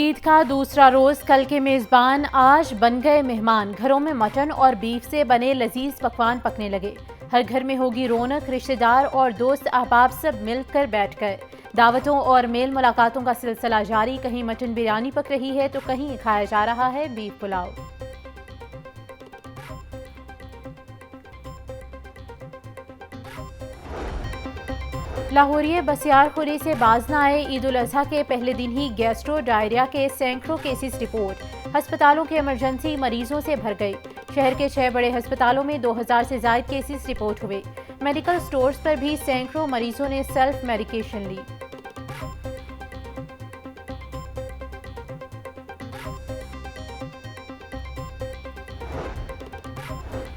ईद का दूसरा रोज कल के मेजबान आज बन गए मेहमान। घरों में मटन और बीफ से बने लजीज पकवान पकने लगे। हर घर में होगी रौनक, रिश्तेदार और दोस्त अहबाब सब मिलकर बैठ गए। दावतों और मेल मुलाकातों का सिलसिला जारी। कहीं मटन बिरयानी पक रही है तो कहीं खाया जा रहा है बीफ पुलाव। लाहौरिये बसियारखुरी से बाज न आए। ईद उल अजहा के पहले दिन ही गैस्ट्रो डायरिया के सैकड़ों केसेस रिपोर्ट। अस्पतालों के इमरजेंसी मरीजों से भर गई। शहर के 6 बड़े अस्पतालों में 2000 से ज्यादा केसेस रिपोर्ट हुए। मेडिकल स्टोर्स पर भी सैकड़ों मरीजों ने सेल्फ मेडिकेशन ली।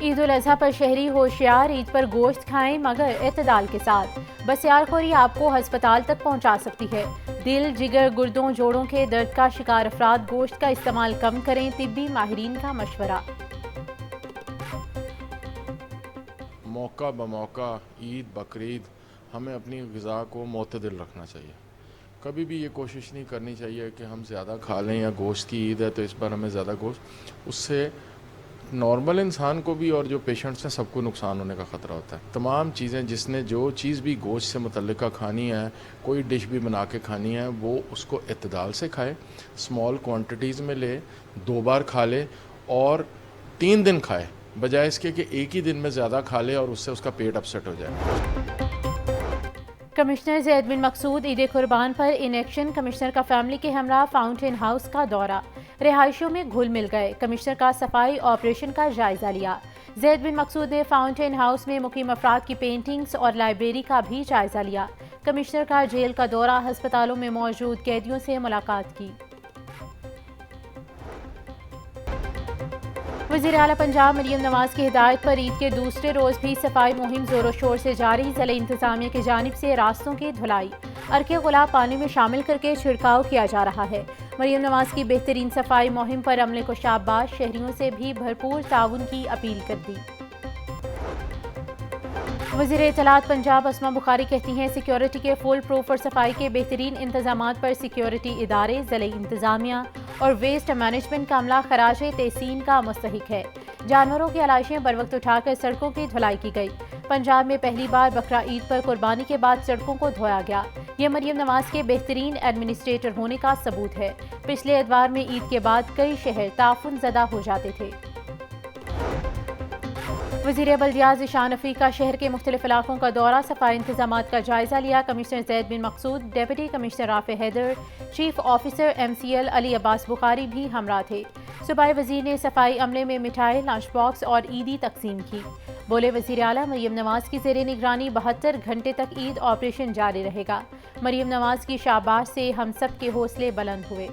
ईद उल अजहा पर शहरी होशियार। ईद पर गोश्त खाएं मगर एतदाल के साथ। बसियारखोरी आपको अस्पताल तक पहुंचा सकती है। दिल, जिगर, गुर्दों, जोड़ों के दर्द का शिकार अफराद गोश्त का इस्तेमाल कम करें। तिब्बी माहिरीन का मशवरा। मौका बमौका ईद बकरीद हमें अपनी ग़िज़ा को मोतदिल रखना चाहिए। कभी भी ये कोशिश नहीं करनी चाहिए कि हम ज़्यादा खा लें या गोश्त की ईद है तो इस बार हमें ज़्यादा गोश्त, उससे नॉर्मल इंसान को भी और जो पेशेंट्स हैं सबको नुकसान होने का ख़तरा होता है। तमाम चीज़ें जिसने जो चीज़ भी गोश्त से मुतल्लिका खानी है, कोई डिश भी बना के खानी है, वो उसको इत्तदाल से खाए, स्मॉल क्वांटिटीज़ में ले, 2 बार खा ले और 3 दिन खाए, बजाय इसके कि एक ही दिन में ज़्यादा खा ले और उससे उसका पेट अपसेट हो जाए। कमिश्नर ज़ैद बिन मकसूद ईद कुर्बान पर इन एक्शन। कमिश्नर का फैमिली के हमरा फाउंटेन हाउस का दौरा। रिहायशों में घुल मिल गए। कमिश्नर का सफाई ऑपरेशन का जायजा लिया। ज़ैद बिन मकसूद ने फाउंटेन हाउस में मुकीम अफराद की पेंटिंग्स और लाइब्रेरी का भी जायजा लिया। कमिश्नर का जेल का दौरा, अस्पतालों में मौजूद कैदियों से मुलाकात की। वज़ीर आला पंजाब मरियम नवाज की हिदायत पर ईद के दूसरे रोज भी सफाई मुहिम जोरों शोर से जारी। ज़िला इंतजामिया की जानिब से रास्तों की धुलाई, अर्के गुलाब पानी में शामिल करके छिड़काव किया जा रहा है। मरियम नवाज की बेहतरीन सफाई मुहिम पर अमले को शाबाश। शहरियों से भी भरपूर ताउन की अपील कर दी। वज़ीर इत्तलात पंजाब अस्मा बुखारी कहती हैं सिक्योरिटी के फुल प्रूफ और सफाई के बेहतरीन इंतजामात पर सिक्योरिटी इदारे, ज़िला इंतजामिया और वेस्ट मैनेजमेंट का अमला खराज तहसीन का मुस्तहिक है। जानवरों की आलाइशें बर वक्त उठाकर सड़कों की धुलाई की गई। पंजाब में पहली बार बकरा ईद पर कुर्बानी के बाद सड़कों को धोया गया। ये मरियम नवाज के बेहतरीन एडमिनिस्ट्रेटर होने का सबूत है। पिछले एतवार में ईद के बाद कई शहर ताफुन ज़दा हो जाते थे। वज़ीर बल्दियात ज़ीशान अफरीका शहर के मुख्तलिफ इलाकों का दौरा, सफाई इंतजामात का जायजा लिया। Commissioner Zaid bin Maqsood, deputy commissioner Rafay Haider, chief officer MCL Ali Abbas Bukhari भी हमरा थे। सूबाई वज़ीर ने सफाई अमले में मिठाई, लंच बॉक्स और ईदी तकसीम की। बोले वज़ीर आला मरियम नवाज की ज़ेरे निगरानी 72 घंटे तक ईद ऑपरेशन जारी रहेगा। मरियम नवाज की शाबाश से हम सब के हौसले बुलंद हुए।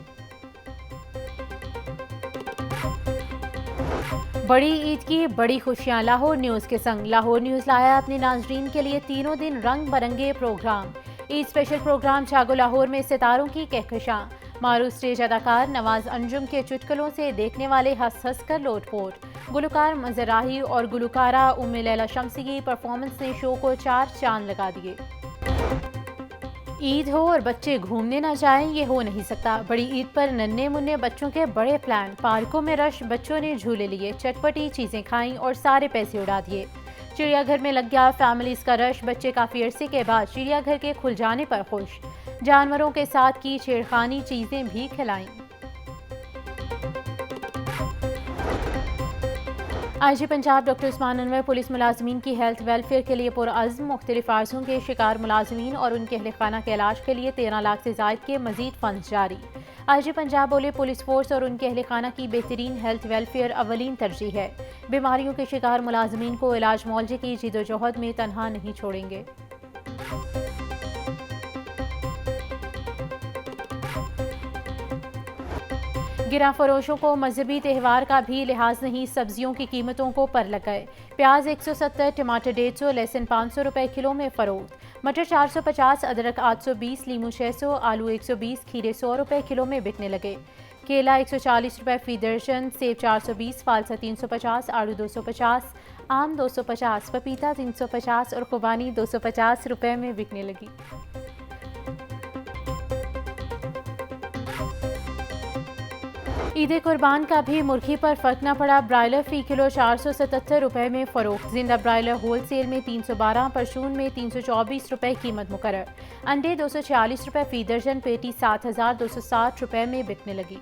बड़ी ईद की बड़ी खुशियां लाहौर न्यूज़ के संग। लाहौर न्यूज़ लाया अपने नाजरीन के लिए तीनों दिन रंग बरंगे प्रोग्राम। ईद स्पेशल प्रोग्राम जागो लाहौर में सितारों की कहकशां। मारूफ स्टेज अदाकार नवाज अंजुम के चुटकुलों से देखने वाले हंस हंस कर लोटपोट। गुलकार मंजराही और गुलकारा उम्मे लैला शम्सी की परफॉर्मेंस ने शो को 4 चांद लगा दिए। ईद हो और बच्चे घूमने ना जाएं, ये हो नहीं सकता। बड़ी ईद पर नन्हे मुन्ने बच्चों के बड़े प्लान। पार्कों में रश, बच्चों ने झूले लिए, चटपटी चीजें खाईं और सारे पैसे उड़ा दिए। चिड़ियाघर में लग गया फैमिलीज का रश। बच्चे काफी अरसे के बाद चिड़ियाघर के खुल जाने पर खुश। जानवरों के साथ की छेड़खानी, चीजें भी खिलाईं। IG Punjab doctor Usman Anwar police मुलाजमीन की हेल्थ वेलफेयर के लिए पुरअज़्म। मुख्तलिफ आर्ज़ों के शिकार मुलाजमीन और उनके अहले खाना के इलाज के लिए 13 लाख से ज़ायद के मजीद फंड जारी। IG पंजाब बोले पुलिस फोर्स और उनके अहले खाना की बेहतरीन हेल्थ वेलफेयर अवलीन तरजीह है। बीमारियों के शिकार मुलाजमीन को इलाज मुआवजे की जिदोजहद में तनहा नहीं छोड़ेंगे। गिरा फरोशों को मजहबी त्यौहार का भी लिहाज नहीं। सब्जियों की कीमतों को पर लग गए। प्याज 170, टमाटर 150, लहसुन 500 रुपए किलो में फरोख्त। मटर 450, अदरक 820, लीमू 600, आलू 120, खीरे 100 रुपए किलो में बिकने लगे। केला 140 रुपए फी दर्जन, सेब 420, फालसा 350, आड़ू 250, आम 250, पपीता 350 और खुबानी 250 रुपए में बिकने लगी। ईद कुर्बान का भी मुर्गी पर फर्क न पड़ा। ब्रायलर फी किलो 477 रुपये में फरोख्त। जिंदा ब्रायलर होल सेल में 312, परचून में 324 रुपये कीमत मुकर्रर। अंडे 246 रुपये फी दर्जन, पेटी 7260 रुपये में बिकने लगी।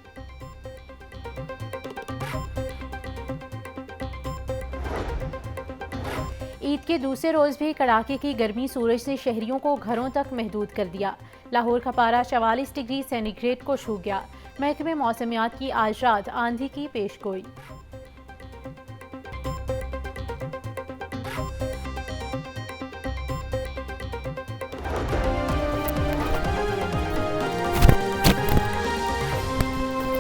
ईद के दूसरे रोज़ भी कड़ाके की गर्मी सूरज ने शहरियों को घरों तक महदूद कर दिया। लाहौर का पारा 44 डिग्री सेंटीग्रेड को छू गया। महकमे मौसमियात की आज रात आंधी की पेशगोई।